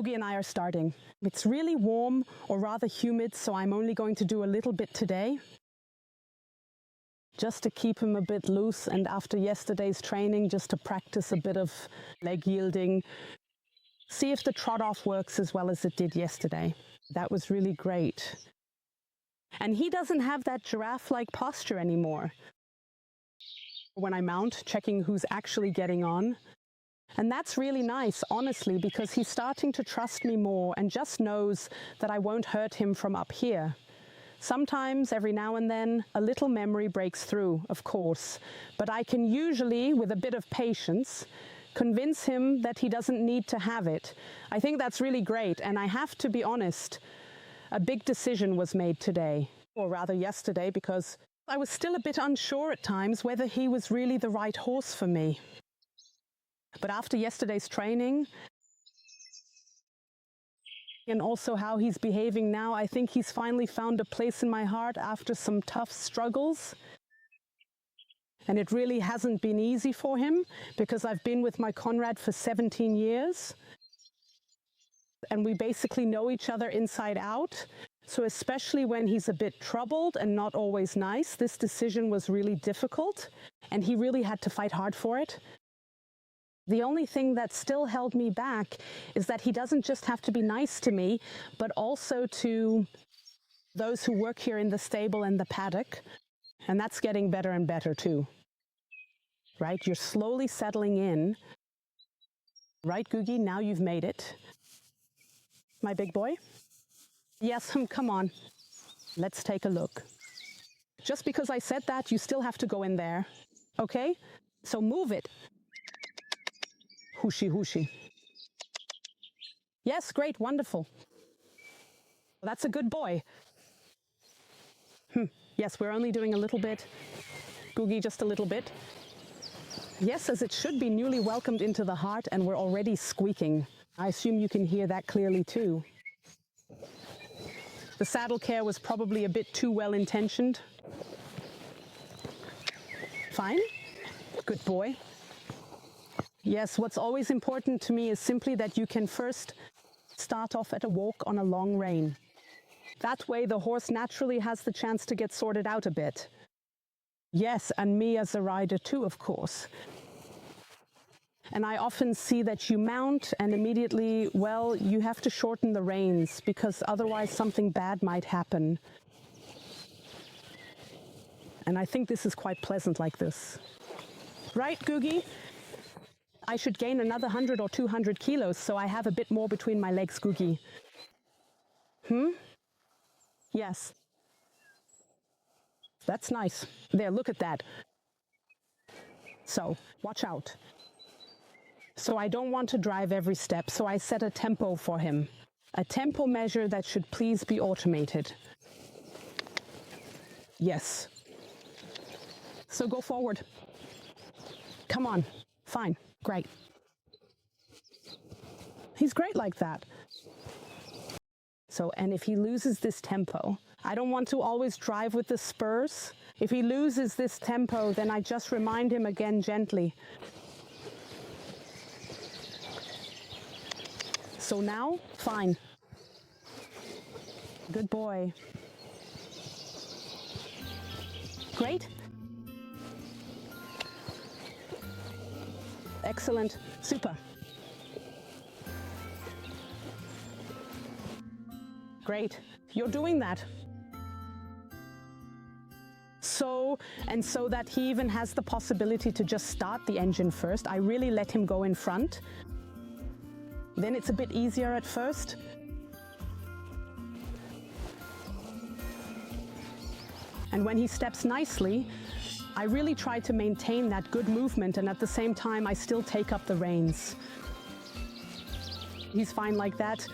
Googie and I are starting. It's really warm, or rather humid, so I'm only going to do a little bit today, just to keep him a bit loose, and after yesterday's training, just to practice a bit of leg yielding. See if the trot off works as well as it did yesterday. That was really great. And he doesn't have that giraffe-like posture anymore. When I mount, checking who's actually getting on. And that's really nice, honestly, because he's starting to trust me more and just knows that I won't hurt him from up here. Sometimes, every now and then, a little memory breaks through, of course, but I can usually, with a bit of patience, convince him that he doesn't need to have it. I think that's really great, and I have to be honest, a big decision was made today, or rather yesterday, because I was still a bit unsure at times whether he was really the right horse for me. But after yesterday's training, and also how he's behaving now, I think he's finally found a place in my heart after some tough struggles. And it really hasn't been easy for him, because I've been with my Conrad for 17 years. And we basically know each other inside out. So especially when he's a bit troubled and not always nice, this decision was really difficult, and he really had to fight hard for it. The only thing that still held me back is that he doesn't just have to be nice to me, but also to those who work here in the stable and the paddock. And that's getting better and better too. Right? You're slowly settling in. Right, Googie? Now you've made it. My big boy? Yes, come on. Let's take a look. Just because I said that, you still have to go in there. Okay? So move it. Hooshy, hooshy. Yes, great, wonderful. That's a good boy. Yes, we're only doing a little bit. Googie, just a little bit. Yes, as it should be, newly welcomed into the heart, and we're already squeaking. I assume you can hear that clearly too. The saddle care was probably a bit too well-intentioned. Fine. Good boy. Yes, what's always important to me is simply that you can first start off at a walk on a long rein. That way the horse naturally has the chance to get sorted out a bit. Yes, and me as a rider too, of course. And I often see that you mount and immediately, well, you have to shorten the reins because otherwise something bad might happen. And I think this is quite pleasant like this. Right, Googie? I should gain another 100 or 200 kilos, so I have a bit more between my legs, Googie. Yes. That's nice. There, look at that. So, watch out. So I don't want to drive every step, so I set a tempo for him. A tempo measure that should please be automated. Yes. So go forward. Come on. Fine. Great. He's great like that. So, and if he loses this tempo, I don't want to always drive with the spurs. If he loses this tempo, then I just remind him again gently. So now, fine. Good boy. Great. Excellent. Super. Great. You're doing that. So that he even has the possibility to just start the engine first, I really let him go in front. Then it's a bit easier at first. And when he steps nicely, I really try to maintain that good movement, and at the same time I still take up the reins. He's fine like that.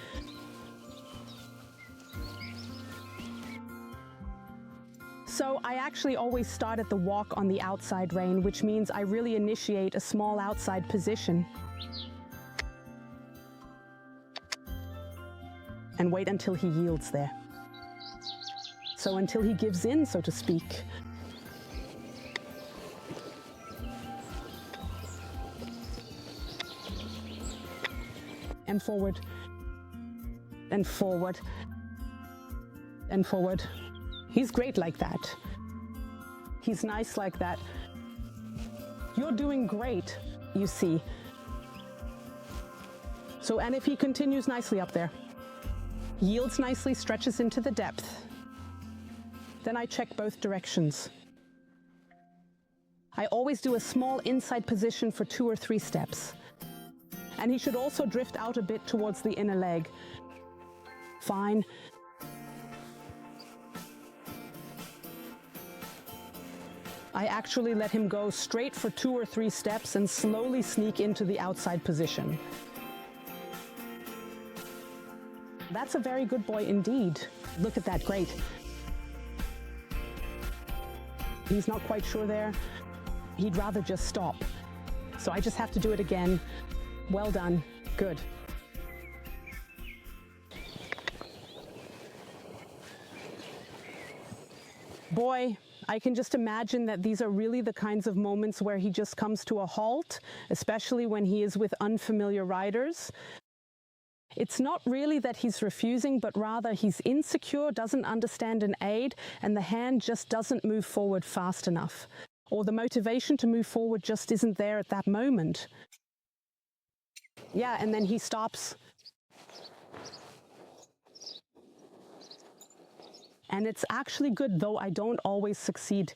So I actually always start at the walk on the outside rein, which means I really initiate a small outside position. And wait until he yields there. So until he gives in, so to speak. And forward. and forward and forward. He's great like that. He's nice like that. You're doing great, you see. So, and if he continues nicely up there, yields nicely, stretches into the depth, then I check both directions. I always do a small inside position for 2 or 3 steps. And he should also drift out a bit towards the inner leg. Fine. I actually let him go straight for 2 or 3 steps and slowly sneak into the outside position. That's a very good boy indeed. Look at that, great. He's not quite sure there. He'd rather just stop. So I just have to do it again. Well done, good. Boy, I can just imagine that these are really the kinds of moments where he just comes to a halt, especially when he is with unfamiliar riders. It's not really that he's refusing, but rather he's insecure, doesn't understand an aid, and the hand just doesn't move forward fast enough. Or the motivation to move forward just isn't there at that moment. Yeah, and then he stops. And it's actually good, though I don't always succeed,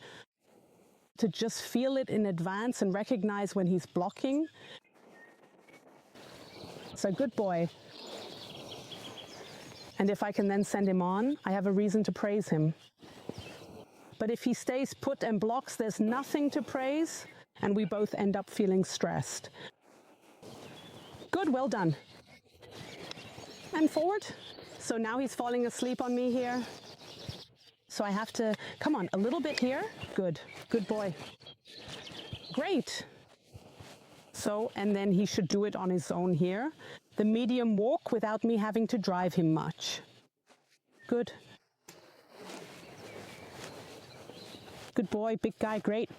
to just feel it in advance and recognize when he's blocking. So good boy. And if I can then send him on, I have a reason to praise him. But if he stays put and blocks, there's nothing to praise, and we both end up feeling stressed. Good, well done. And forward. So now he's falling asleep on me here. So I have to, come on, a little bit here. Good, good boy. Great. So, and then he should do it on his own here. The medium walk without me having to drive him much. Good. Good boy, big guy, great.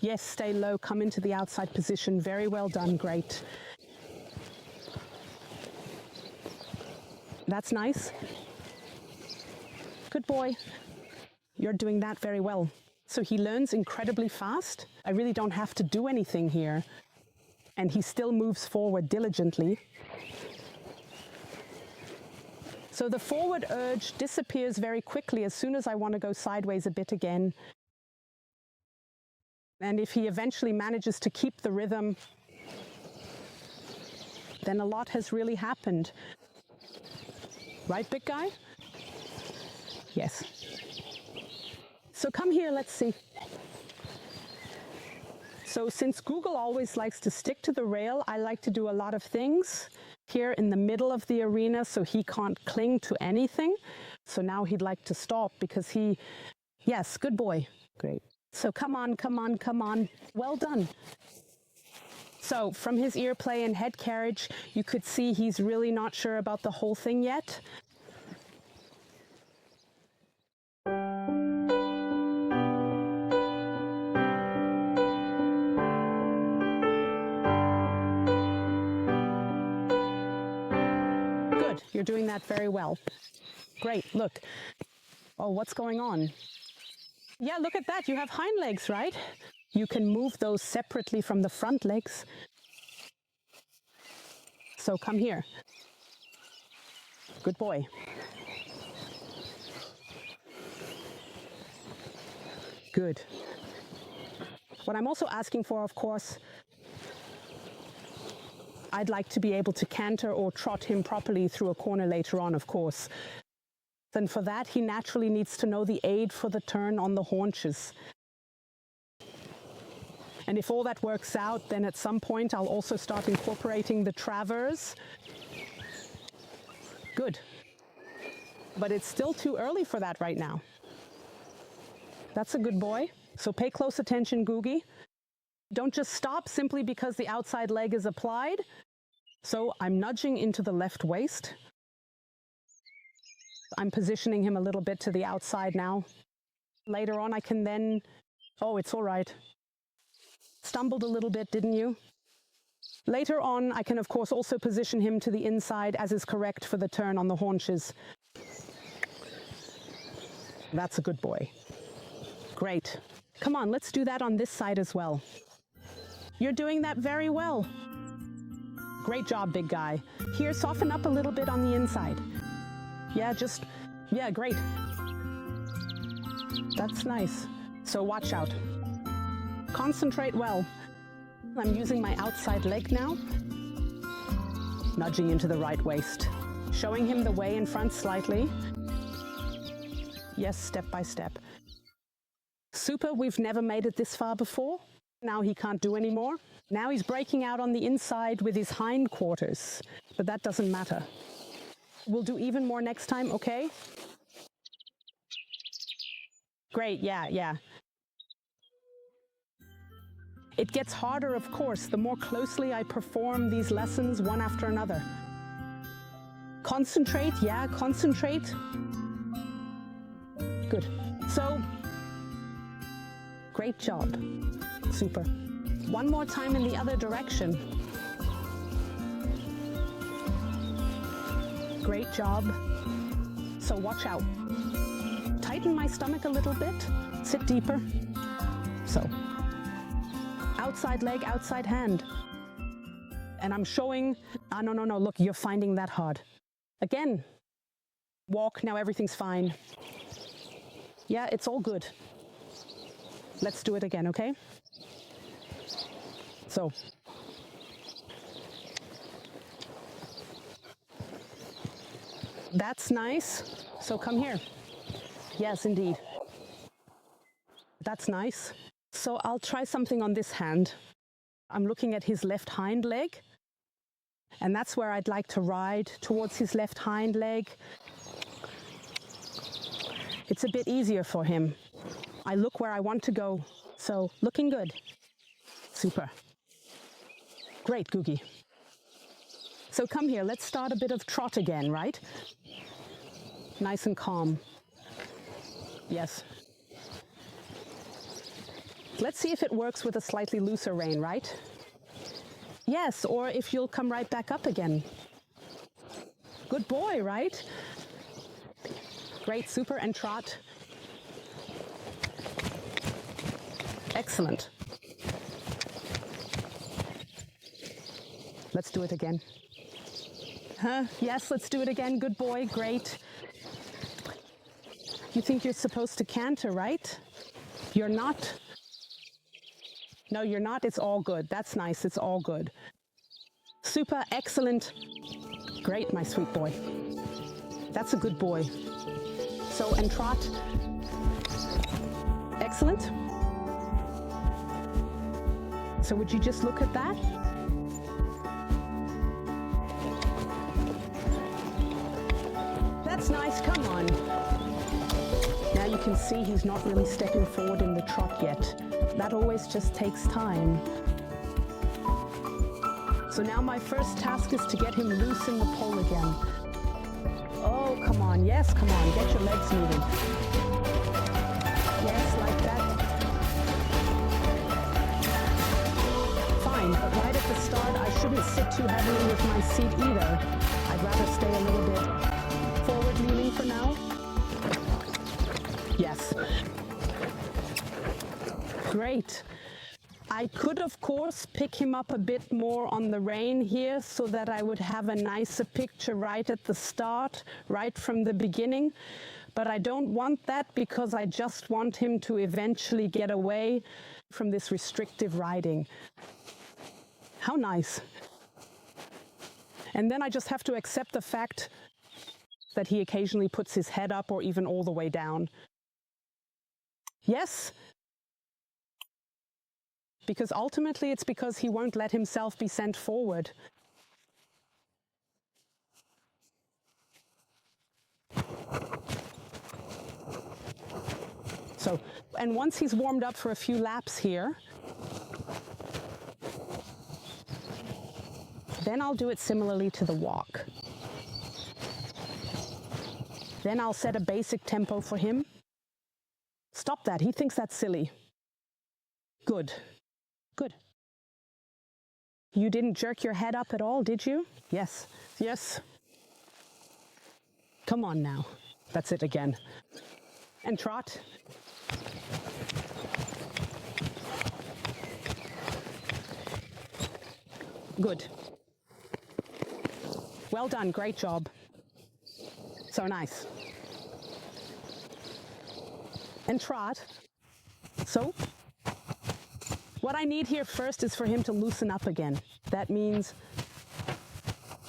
Yes, stay low, come into the outside position. Very well done, great. That's nice. Good boy. You're doing that very well. So he learns incredibly fast. I really don't have to do anything here. And he still moves forward diligently. So the forward urge disappears very quickly as soon as I want to go sideways a bit again. And if he eventually manages to keep the rhythm, then a lot has really happened. Right, big guy? Yes. So come here, let's see. So since Google always likes to stick to the rail, I like to do a lot of things here in the middle of the arena so he can't cling to anything. So now he'd like to stop because he, yes, good boy. Great. So come on, come on, come on. Well done. So from his ear play and head carriage, you could see he's really not sure about the whole thing yet. Good, you're doing that very well. Great, look. Oh, what's going on? Yeah, look at that, you have hind legs, right? You can move those separately from the front legs. So come here. Good boy. Good. What I'm also asking for, of course, I'd like to be able to canter or trot him properly through a corner later on, of course. And for that, he naturally needs to know the aid for the turn on the haunches. And if all that works out, then at some point I'll also start incorporating the traverse. Good. But it's still too early for that right now. That's a good boy. So pay close attention, Googie. Don't just stop simply because the outside leg is applied. So I'm nudging into the left waist. I'm positioning him a little bit to the outside now. Later on I can then, oh, it's all right. Stumbled a little bit, didn't you? Later on, I can of course also position him to the inside as is correct for the turn on the haunches. That's a good boy. Great. Come on, let's do that on this side as well. You're doing that very well. Great job, big guy. Here, soften up a little bit on the inside. Yeah, great. That's nice. So watch out. Concentrate well. I'm using my outside leg now. Nudging into the right waist. Showing him the way in front slightly. Yes, step by step. Super, we've never made it this far before. Now he can't do any more. Now he's breaking out on the inside with his hindquarters, but that doesn't matter. We'll do even more next time, okay? Great, yeah. It gets harder, of course, the more closely I perform these lessons one after another. Concentrate, yeah, concentrate. Good. So, great job. Super. One more time in the other direction. Great job. So watch out. Tighten my stomach a little bit. Sit deeper. So. Outside leg, outside hand. And I'm showing, no, look, you're finding that hard. Again. Walk, now everything's fine. Yeah, it's all good. Let's do it again, okay? So. That's nice. So come here. Yes, indeed. That's nice. So I'll try something on this hand. I'm looking at his left hind leg. And that's where I'd like to ride, towards his left hind leg. It's a bit easier for him. I look where I want to go. So looking good. Super. Great, Googie. So come here, let's start a bit of trot again, right? Nice and calm. Yes. Let's see if it works with a slightly looser rein, right? Yes, or if you'll come right back up again. Good boy, right? Great, super, and trot. Excellent. Let's do it again. Yes, let's do it again. Good boy, great. You think you're supposed to canter, right? You're not. No, you're not. It's all good. That's nice. It's all good. Super, excellent. Great, my sweet boy. That's a good boy. So, and trot. Excellent. So would you just look at that? That's nice. Come on. Now you can see he's not really stepping forward in the trot yet. That always just takes time. So now my first task is to get him loose in the pole again. Oh, come on. Yes, come on. Get your legs moving. Yes, like that. Fine, but right at the start, I shouldn't sit too heavily with my seat either. I'd rather stay a little bit forward leaning for now. Yes. Great. I could, of course, pick him up a bit more on the rein here so that I would have a nicer picture right at the start, right from the beginning. But I don't want that because I just want him to eventually get away from this restrictive riding. How nice. And then I just have to accept the fact that he occasionally puts his head up or even all the way down. Yes. Because ultimately it's because he won't let himself be sent forward. So, and once he's warmed up for a few laps here, then I'll do it similarly to the walk. Then I'll set a basic tempo for him. Stop that, he thinks that's silly. Good. Good. You didn't jerk your head up at all, did you? Yes, yes. Come on now. That's it again. And trot. Good. Well done, great job. So nice. And trot. So, what I need here first is for him to loosen up again. That means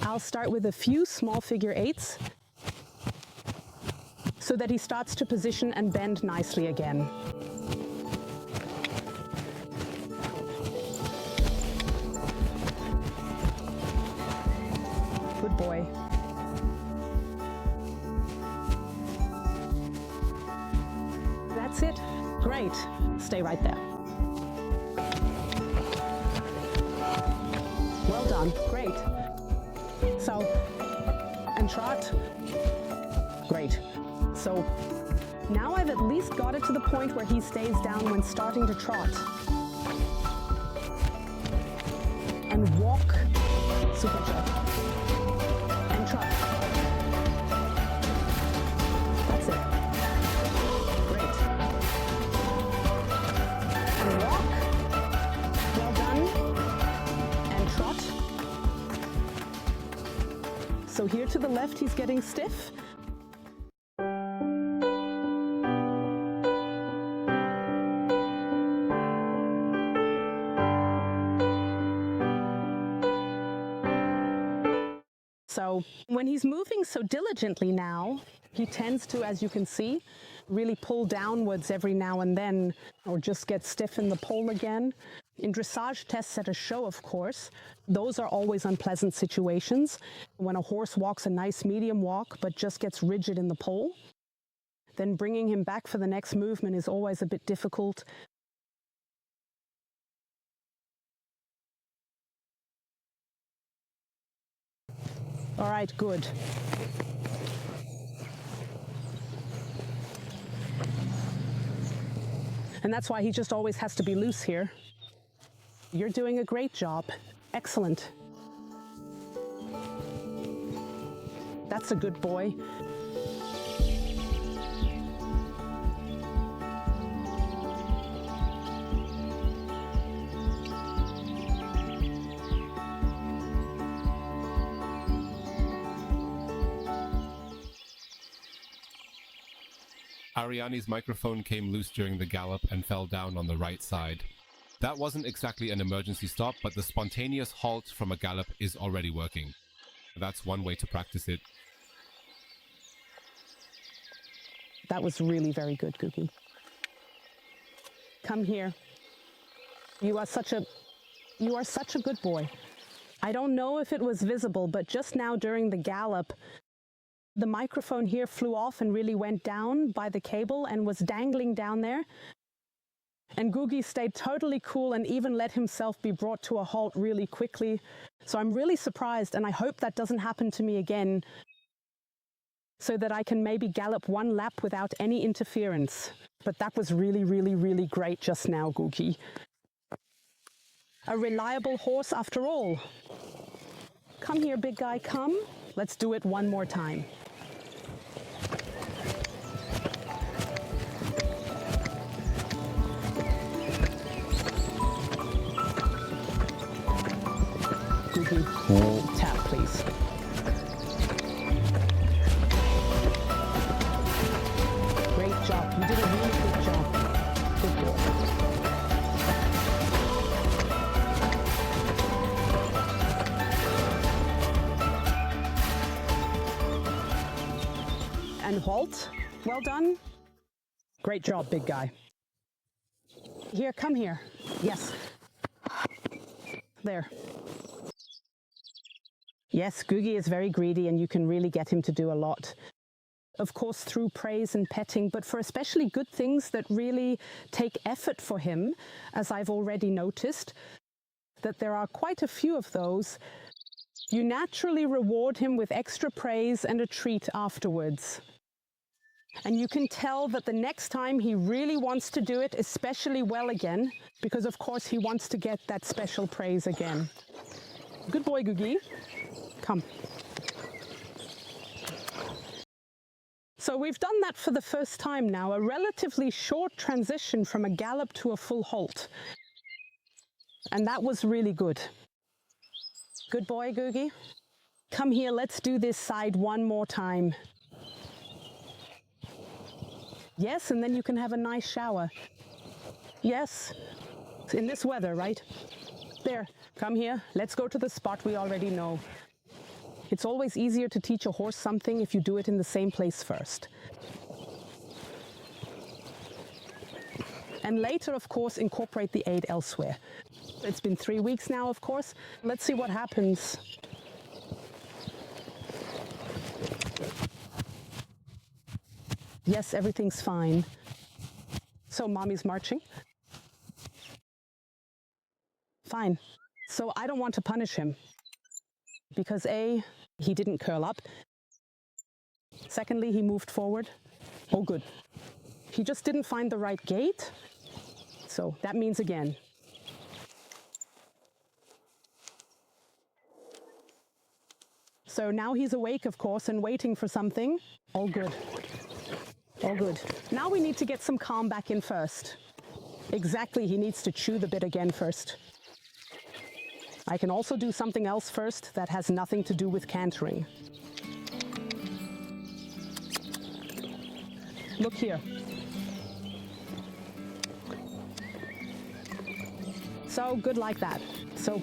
I'll start with a few small figure eights so that he starts to position and bend nicely again. Good boy. That's it. Great. Stay right there. Well done. Great. So, and trot. Great. So, now I've at least got it to the point where he stays down when starting to trot. And walk. Super job. And trot. That's it. Great. And walk. Well done. And trot. So here to the left, he's getting stiff. So when he's moving so diligently now, he tends to, as you can see, really pull downwards every now and then, or just get stiff in the pole again. In dressage tests at a show, of course, those are always unpleasant situations. When a horse walks a nice medium walk, but just gets rigid in the pole, then bringing him back for the next movement is always a bit difficult. All right, good. And that's why he just always has to be loose here. You're doing a great job. Excellent. That's a good boy. Ariane's microphone came loose during the gallop and fell down on the right side. That wasn't exactly an emergency stop, but the spontaneous halt from a gallop is already working. That's one way to practice it. That was really very good, Googie. Come here. You are such a good boy. I don't know if it was visible, but just now during the gallop, the microphone here flew off and really went down by the cable and was dangling down there. And Googie stayed totally cool and even let himself be brought to a halt really quickly. So I'm really surprised, and I hope that doesn't happen to me again, so that I can maybe gallop one lap without any interference. But that was really, really, really great just now, Googie. A reliable horse after all. Come here, big guy, come. Let's do it one more time. Googie, tap, please. Great job. You did a really good job. Good boy. And halt. Well done. Great job, big guy. Here, come here. Yes. There. Yes, Googie is very greedy and you can really get him to do a lot. Of course, through praise and petting, but for especially good things that really take effort for him, as I've already noticed, that there are quite a few of those, you naturally reward him with extra praise and a treat afterwards. And you can tell that the next time he really wants to do it especially well again, because of course he wants to get that special praise again. Good boy, Googie. Come. So we've done that for the first time now, a relatively short transition from a gallop to a full halt. And that was really good. Good boy, Googie. Come here, let's do this side one more time. Yes, and then you can have a nice shower. Yes, in this weather, right? There, come here, let's go to the spot we already know. It's always easier to teach a horse something if you do it in the same place first. And later, of course, incorporate the aid elsewhere. It's been 3 weeks now, of course. Let's see what happens. Yes, everything's fine. So mommy's marching. Fine. So I don't want to punish him. Because A, he didn't curl up. Secondly, he moved forward. Oh, good. He just didn't find the right gait. So that means again. So now he's awake, of course, and waiting for something. All good. All good. Now we need to get some calm back in first. Exactly, he needs to chew the bit again first. I can also do something else first that has nothing to do with cantering. Look here. So good like that. So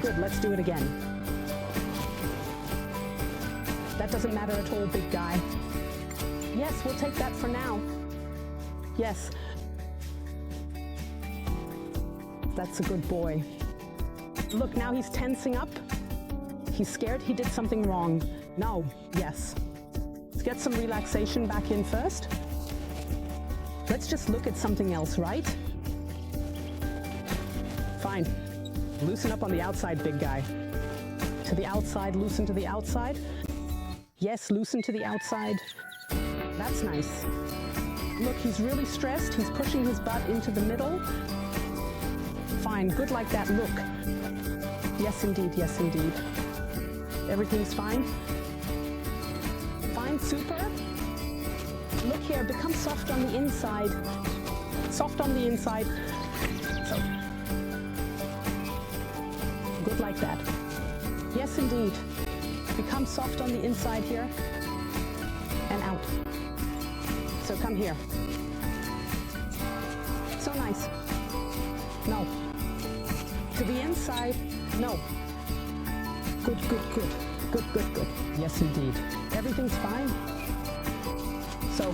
good, let's do it again. That doesn't matter at all, big guy. Yes, we'll take that for now. Yes. That's a good boy. Look, now he's tensing up. He's scared he did something wrong. No, yes. Let's get some relaxation back in first. Let's just look at something else, right? Fine. Loosen up on the outside, big guy. To the outside, loosen to the outside. Yes, loosen to the outside. That's nice. Look, he's really stressed. He's pushing his butt into the middle. Fine, good like that. Look. Yes, indeed. Yes, indeed. Everything's fine. Fine, super. Look here, become soft on the inside. Soft on the inside. So. Good like that. Yes, indeed. Become soft on the inside here. And out. So come here. So nice. No. To the inside. No. Good, good, good. Good, good, good. Yes, indeed. Everything's fine. So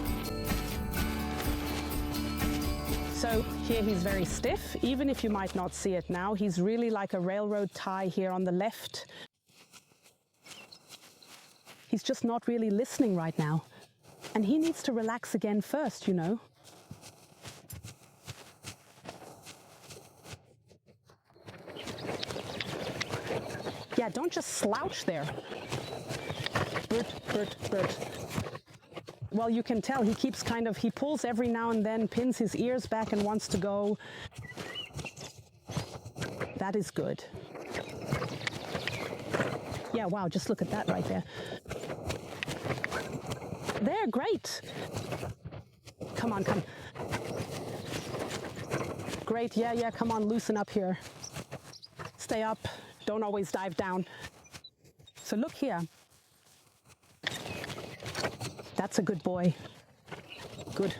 here he's very stiff. Even if you might not see it now, he's really like a railroad tie here on the left. He's just not really listening right now. And he needs to relax again first, you know. Yeah, don't just slouch there. Bert, Bert, Bert. Well, you can tell he keeps he pulls every now and then, pins his ears back and wants to go. That is good. Yeah, wow, just look at that right there. There, great. Come on, come. Great, yeah, come on, loosen up here. Stay up, don't always dive down. So look here. That's a good boy. Good.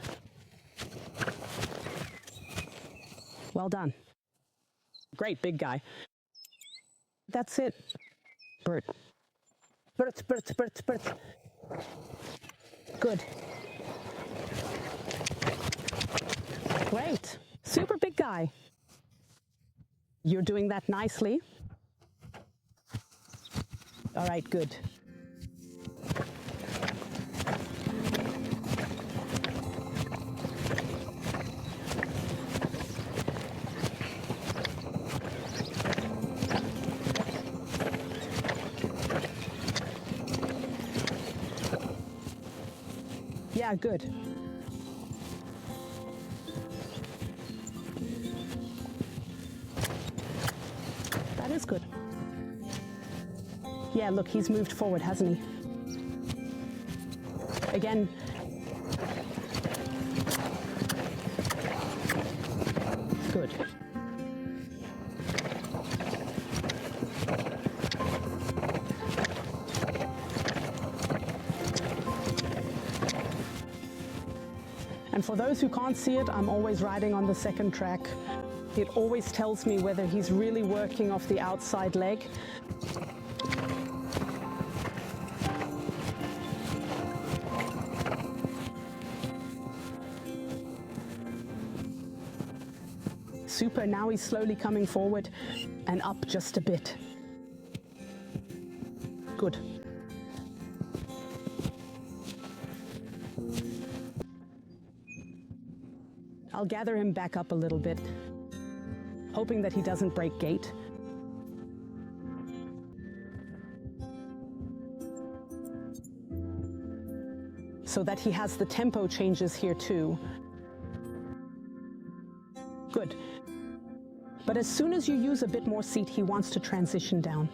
Well done. Great, big guy. That's it. Bert. Bert, Bert, Bert, Bert. Good. Great. Super big guy. You're doing that nicely. All right, good. Yeah, Yeah, good. That is good. Yeah, look, he's moved forward, hasn't he? Again. Good. And for those who can't see it, I'm always riding on the second track. It always tells me whether he's really working off the outside leg. Super, now he's slowly coming forward and up just a bit. Good. I'll gather him back up a little bit, hoping that he doesn't break gait. So that he has the tempo changes here too. Good. But as soon as you use a bit more seat, he wants to transition down.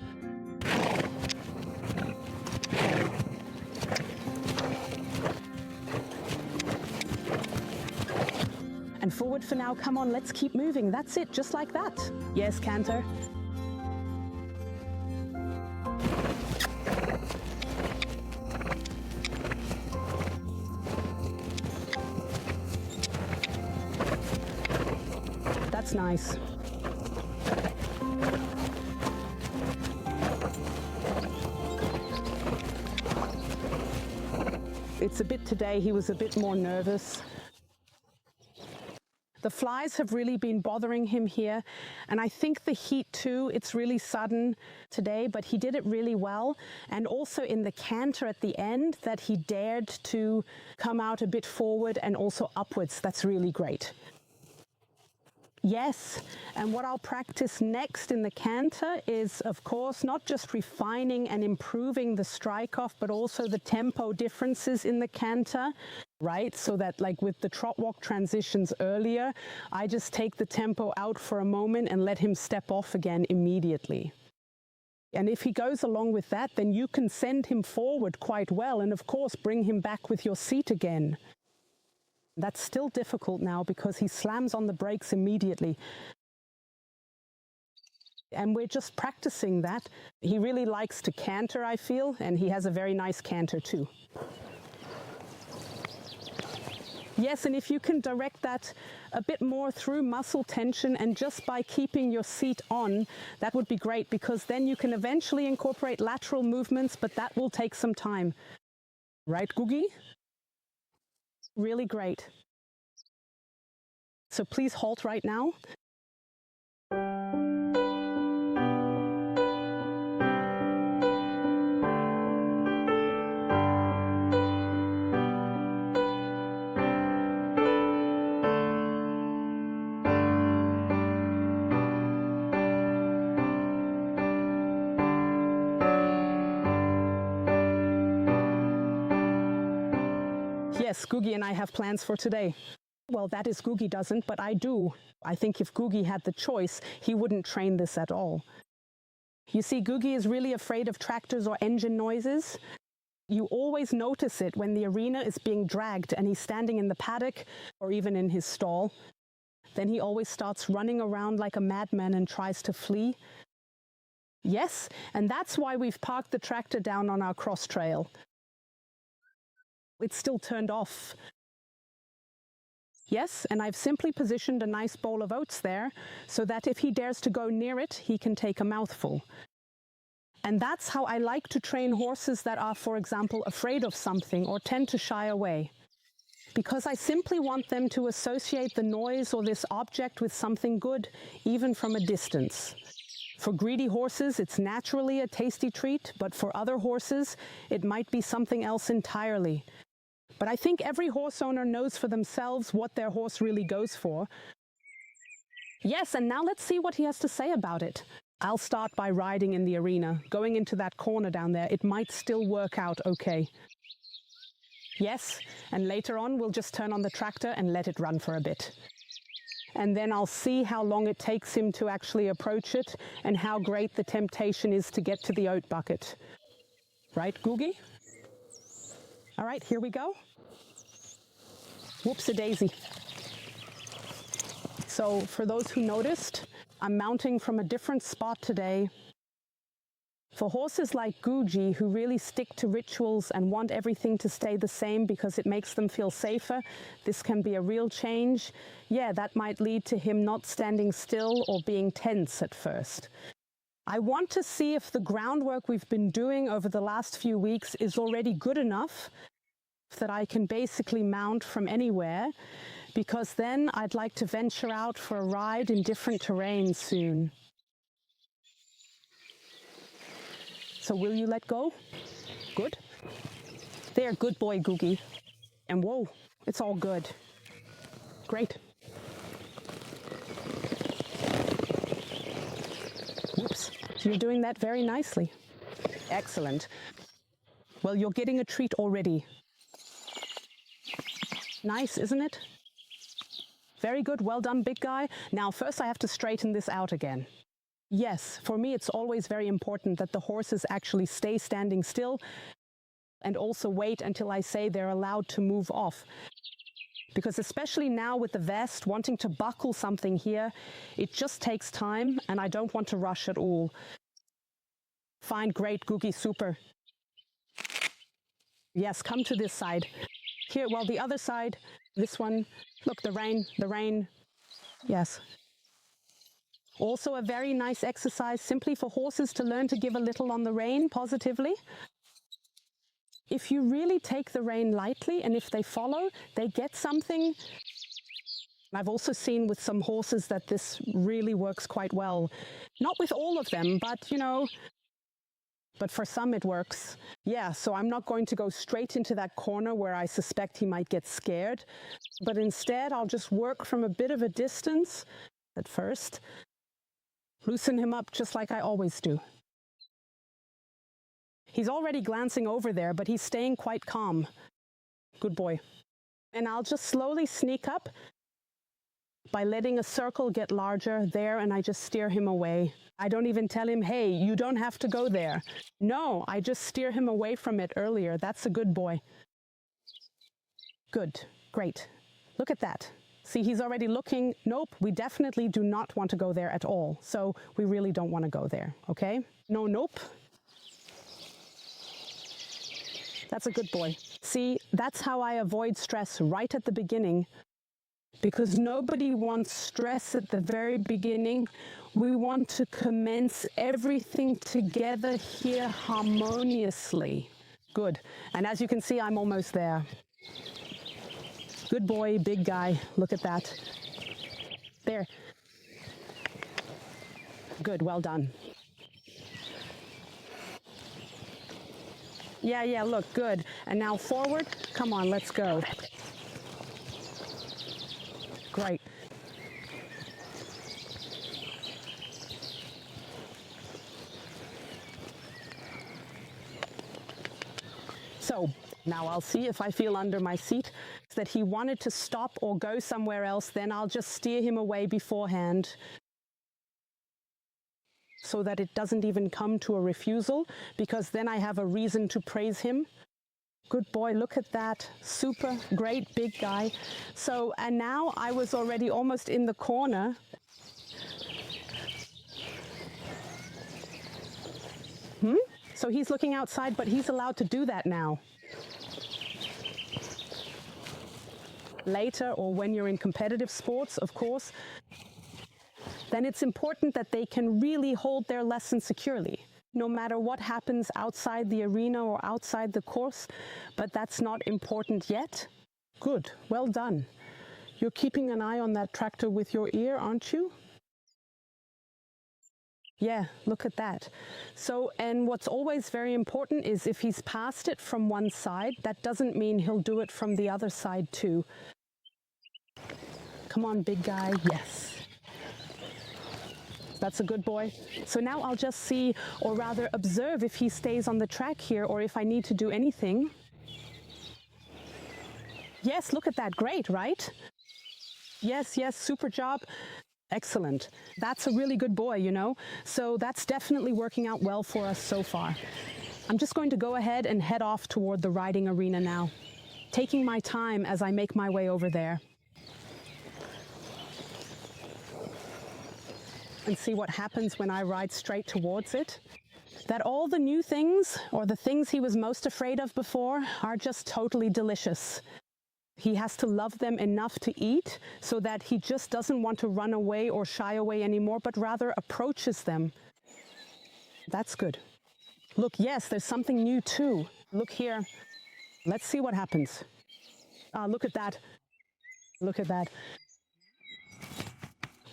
And forward for now. Come on, let's keep moving. That's it, just like that. Yes, canter. That's nice. It's a bit today, he was a bit more nervous. The flies have really been bothering him here, and I think the heat too, it's really sudden today, but he did it really well. And also in the canter at the end, that he dared to come out a bit forward and also upwards. That's really great. Yes, and what I'll practice next in the canter is, of course, not just refining and improving the strike off, but also the tempo differences in the canter, right? So that, like with the trot walk transitions earlier, I just take the tempo out for a moment and let him step off again immediately. And if he goes along with that, then you can send him forward quite well, and of course, bring him back with your seat again. That's still difficult now because he slams on the brakes immediately. And we're just practicing that. He really likes to canter, I feel, and he has a very nice canter too. Yes, and if you can direct that a bit more through muscle tension and just by keeping your seat on, that would be great, because then you can eventually incorporate lateral movements, but that will take some time. Right, Googie? Really great. So please halt right now. Yes, Googie and I have plans for today. Well, that is, Googie doesn't, but I do. I think if Googie had the choice, he wouldn't train this at all. You see, Googie is really afraid of tractors or engine noises. You always notice it when the arena is being dragged and he's standing in the paddock or even in his stall. Then he always starts running around like a madman and tries to flee. Yes, and that's why we've parked the tractor down on our cross trail. It's still turned off. Yes, and I've simply positioned a nice bowl of oats there so that if he dares to go near it, he can take a mouthful. And that's how I like to train horses that are, for example, afraid of something or tend to shy away. Because I simply want them to associate the noise or this object with something good, even from a distance. For greedy horses, it's naturally a tasty treat, but for other horses, it might be something else entirely. But I think every horse owner knows for themselves what their horse really goes for. Yes, and now let's see what he has to say about it. I'll start by riding in the arena. Going into that corner down there, it might still work out okay. Yes, and later on we'll just turn on the tractor and let it run for a bit. And then I'll see how long it takes him to actually approach it and how great the temptation is to get to the oat bucket. Right, Googie? All right, here we go. Whoops-a-daisy. So for those who noticed, I'm mounting from a different spot today. For horses like Googie, who really stick to rituals and want everything to stay the same because it makes them feel safer, this can be a real change. Yeah, that might lead to him not standing still or being tense at first. I want to see if the groundwork we've been doing over the last few weeks is already good enough that I can basically mount from anywhere, because then I'd like to venture out for a ride in different terrains soon. So will you let go? Good. There, good boy, Googie. And whoa, it's all good. Great. Whoops, you're doing that very nicely. Excellent. Well, you're getting a treat already. Nice, isn't it? Very good, well done, big guy. Now, first I have to straighten this out again. Yes, for me it's always very important that the horses actually stay standing still and also wait until I say they're allowed to move off. Because especially now with the vest, wanting to buckle something here, it just takes time and I don't want to rush at all. Fine, great, Googie, super. Yes, come to this side. Here, well, the other side, this one, look, the rain, yes. Also a very nice exercise simply for horses to learn to give a little on the rein positively. If you really take the rein lightly and if they follow, they get something. I've also seen with some horses that this really works quite well. Not with all of them, but you know, but for some it works. Yeah, so I'm not going to go straight into that corner where I suspect he might get scared, but instead I'll just work from a bit of a distance at first. Loosen him up just like I always do. He's already glancing over there, but he's staying quite calm. Good boy. And I'll just slowly sneak up by letting a circle get larger there, and I just steer him away. I don't even tell him, hey, you don't have to go there. No, I just steer him away from it earlier. That's a good boy. Good, great. Look at that. See, he's already looking. Nope, we definitely do not want to go there at all. So we really don't want to go there, okay? No, nope. That's a good boy. See, that's how I avoid stress right at the beginning, because nobody wants stress at the very beginning. We want to commence everything together here harmoniously. Good. And as you can see, I'm almost there. Good boy, big guy. Look at that. There. Good, well done. Yeah, look, good. And now forward. Come on, let's go. Great. So now I'll see if I feel under my seat that he wanted to stop or go somewhere else, then I'll just steer him away beforehand so that it doesn't even come to a refusal, because then I have a reason to praise him. Good boy, look at that. Super, great, big guy. So, and now I was already almost in the corner. So he's looking outside, but he's allowed to do that now. Later, or when you're in competitive sports, of course, then it's important that they can really hold their lesson securely, no matter what happens outside the arena or outside the course. But that's not important yet. Good, well done. You're keeping an eye on that tractor with your ear, aren't you? Yeah, look at that. So, and what's always very important is if he's passed it from one side, that doesn't mean he'll do it from the other side too. Come on, big guy, yes. That's a good boy. So now I'll just see, or rather observe, if he stays on the track here or if I need to do anything. Yes, look at that. Great, right? Yes, yes, super job. Excellent. That's a really good boy, you know. So that's definitely working out well for us so far. I'm just going to go ahead and head off toward the riding arena now, taking my time as I make my way over there. And see what happens when I ride straight towards it. That all the new things, or the things he was most afraid of before, are just totally delicious. He has to love them enough to eat so that he just doesn't want to run away or shy away anymore, but rather approaches them. That's good. Look, yes, there's something new too. Look here. Let's see what happens. Look at that. Look at that.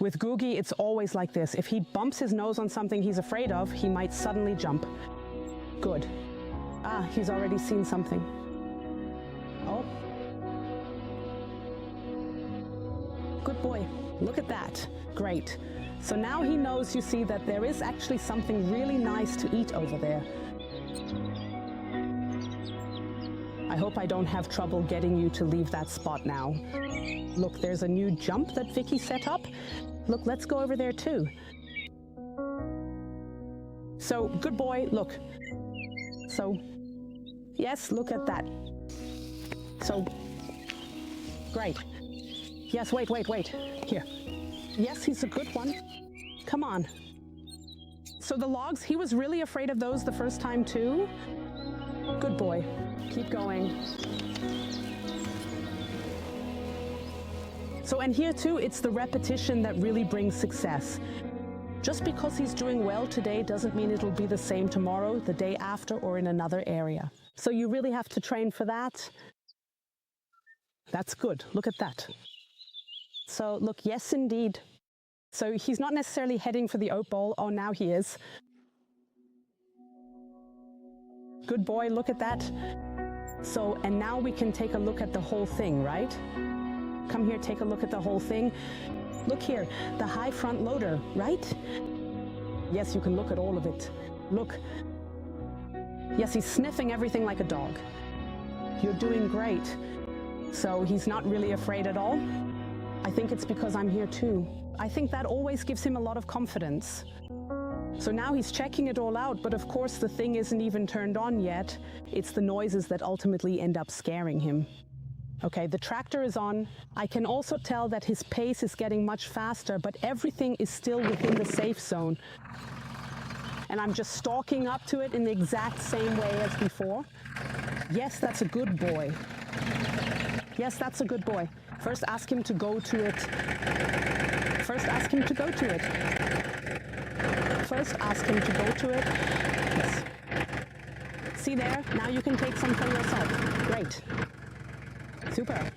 With Googie, it's always like this. If he bumps his nose on something he's afraid of, he might suddenly jump. Good. He's already seen something. Oh. Good boy. Look at that. Great. So now he knows, you see, that there is actually something really nice to eat over there. I hope I don't have trouble getting you to leave that spot now. Look, there's a new jump that Vicky set up. Look, let's go over there too. So, good boy, look. So, yes, look at that. So, great. Yes, wait. Here. Yes, he's a good one. Come on. So the logs, he was really afraid of those the first time too. Good boy. Keep going. So, and here too, it's the repetition that really brings success. Just because he's doing well today doesn't mean it'll be the same tomorrow, the day after, or in another area. So you really have to train for that. That's good. Look at that. So look, yes, indeed. So he's not necessarily heading for the oat bowl. Oh, now he is. Good boy, look at that. So, and now we can take a look at the whole thing, right? Come here, take a look at the whole thing. Look here, the high front loader, right? Yes, you can look at all of it. Look. Yes, he's sniffing everything like a dog. You're doing great. So he's not really afraid at all. I think it's because I'm here too. I think that always gives him a lot of confidence. So now he's checking it all out, but of course the thing isn't even turned on yet. It's the noises that ultimately end up scaring him. Okay, the tractor is on. I can also tell that his pace is getting much faster, but everything is still within the safe zone. And I'm just stalking up to it in the exact same way as before. Yes, that's a good boy. Yes, that's a good boy. First ask him to go to it. First ask him to go to it. First ask him to go to it. Yes. See there? Now you can take some for yourself. Great. Super.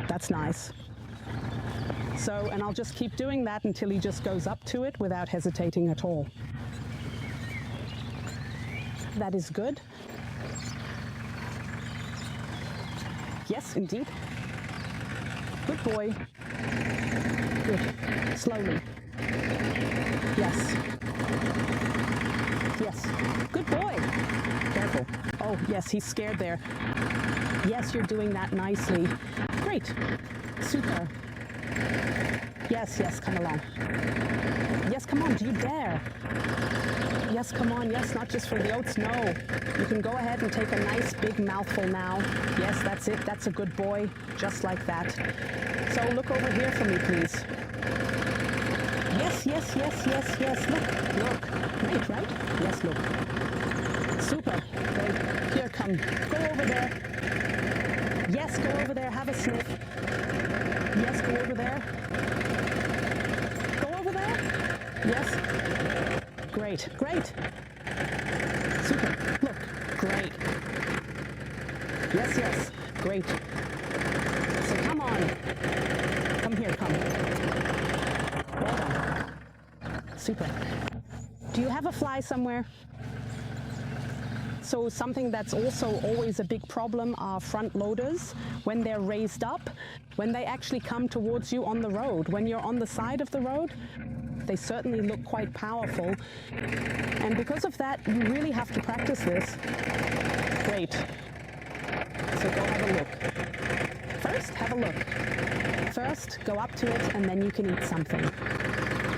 That's nice. So, and I'll just keep doing that until he just goes up to it without hesitating at all. That is good. Yes, indeed. Good boy. Good. Slowly. Yes. Yes. Good boy. Careful. Oh, yes, he's scared there. Yes, you're doing that nicely. Great. Super. Yes, yes, come along. Yes, come on, do you dare? Yes, come on, yes, not just for the oats, no. You can go ahead and take a nice big mouthful now. Yes, that's it, that's a good boy, just like that. So look over here for me, please. Yes, yes, yes, yes, yes, look. Great, right? Yes, look. Super, great. Here, come, go over there. Yes, go over there, have a sniff. Yes, go over there. Go over there. Yes. Great, great. Super, look, great. Yes, yes, great. So come on. Come here, come. Well done. Super. Do you have a fly somewhere? So something that's also always a big problem are front loaders. When they're raised up, when they actually come towards you on the road, when you're on the side of the road, they certainly look quite powerful. And because of that, you really have to practice this. Great. So go have a look. First, have a look. First, go up to it and then you can eat something.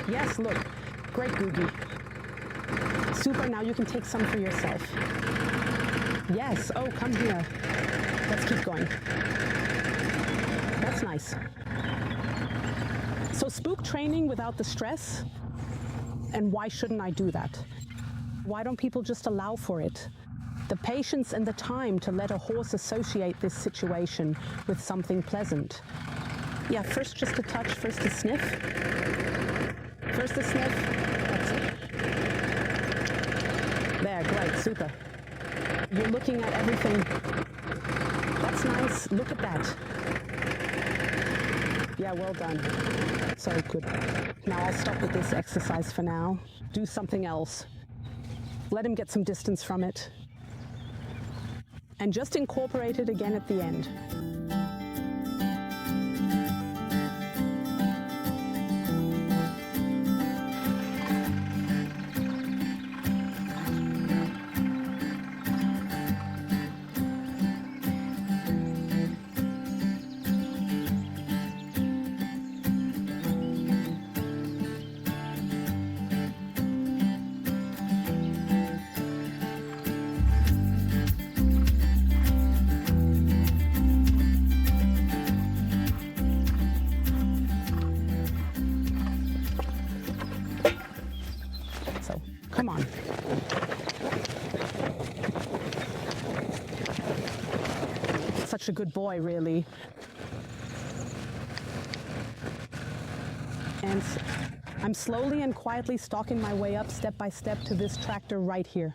Yes, look. Great, Googie. Super, now you can take some for yourself. Yes, oh, come here. Let's keep going. That's nice. So spook training without the stress, and why shouldn't I do that? Why don't people just allow for it? The patience and the time to let a horse associate this situation with something pleasant. Yeah, first just a touch, first a sniff. First a sniff, that's it. There, great, super. You're looking at everything. That's nice, look at that. Yeah, well done. So good. Now I'll stop with this exercise for now. Do something else. Let him get some distance from it. And just incorporate it again at the end. Come on. Such a good boy, really. And I'm slowly and quietly stalking my way up step by step to this tractor right here.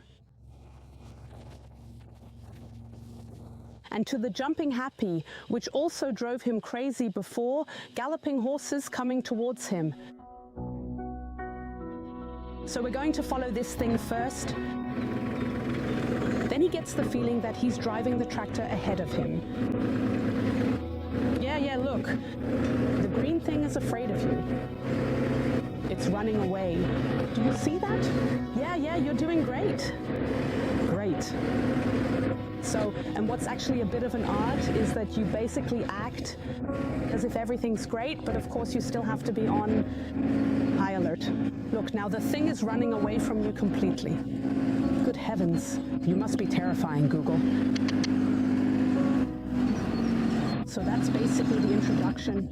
And to the jumping happy, which also drove him crazy before, galloping horses coming towards him. So we're going to follow this thing first. Then he gets the feeling that he's driving the tractor ahead of him. Yeah, look. The green thing is afraid of you. It's running away. Do you see that? Yeah, you're doing great. Great. So, and what's actually a bit of an art is that you basically act as if everything's great, but of course you still have to be on high alert. Look, now the thing is running away from you completely. Good heavens, you must be terrifying, Google. So that's basically the introduction.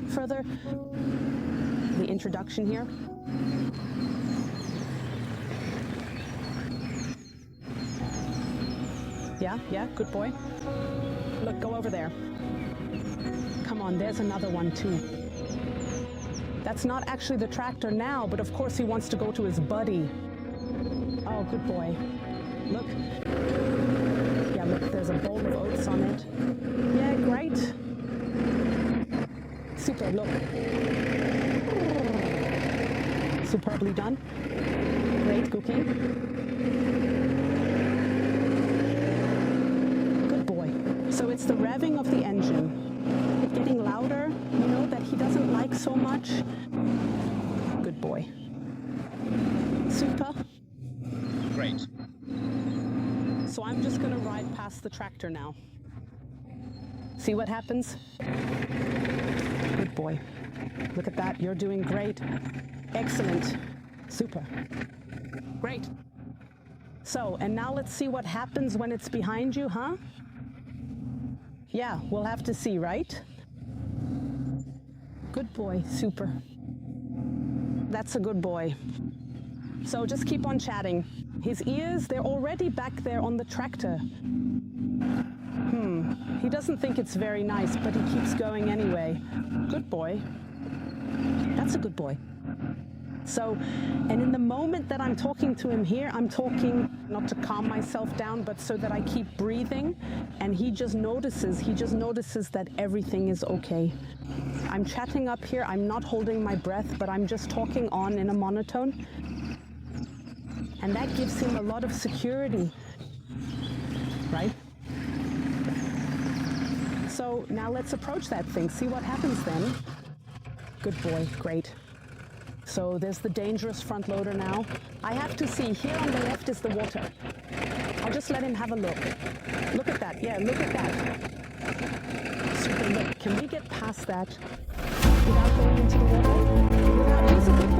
Further, the introduction here. Yeah, good boy. Look, go over there. Come on, there's another one too. That's not actually the tractor now, but of course he wants to go to his buddy. Oh, good boy. Look. Yeah, look, there's a bowl of oats on it. Yeah, great. Super, look. Superbly done. Great, Googie. So it's the revving of the engine, it getting louder, you know, that he doesn't like so much. Good boy. Super. Great. So I'm just going to ride past the tractor now. See what happens? Good boy. Look at that, you're doing great. Excellent. Super. Great. So, and now let's see what happens when it's behind you, huh? Yeah, we'll have to see, right? Good boy, super. That's a good boy. So just keep on chatting. His ears, they're already back there on the tractor. He doesn't think it's very nice, but he keeps going anyway. Good boy. That's a good boy. So, and in the moment that I'm talking to him here, I'm talking not to calm myself down, but so that I keep breathing, and he just notices that everything is okay. I'm chatting up here, I'm not holding my breath, but I'm just talking on in a monotone. And that gives him a lot of security, right? So now let's approach that thing, see what happens then. Good boy, great. So there's the dangerous front loader now. I have to see, here on the left is the water. just let him have a look. Look at that. Yeah, look at that. Super, look. Can we get past that without going into the water? Without using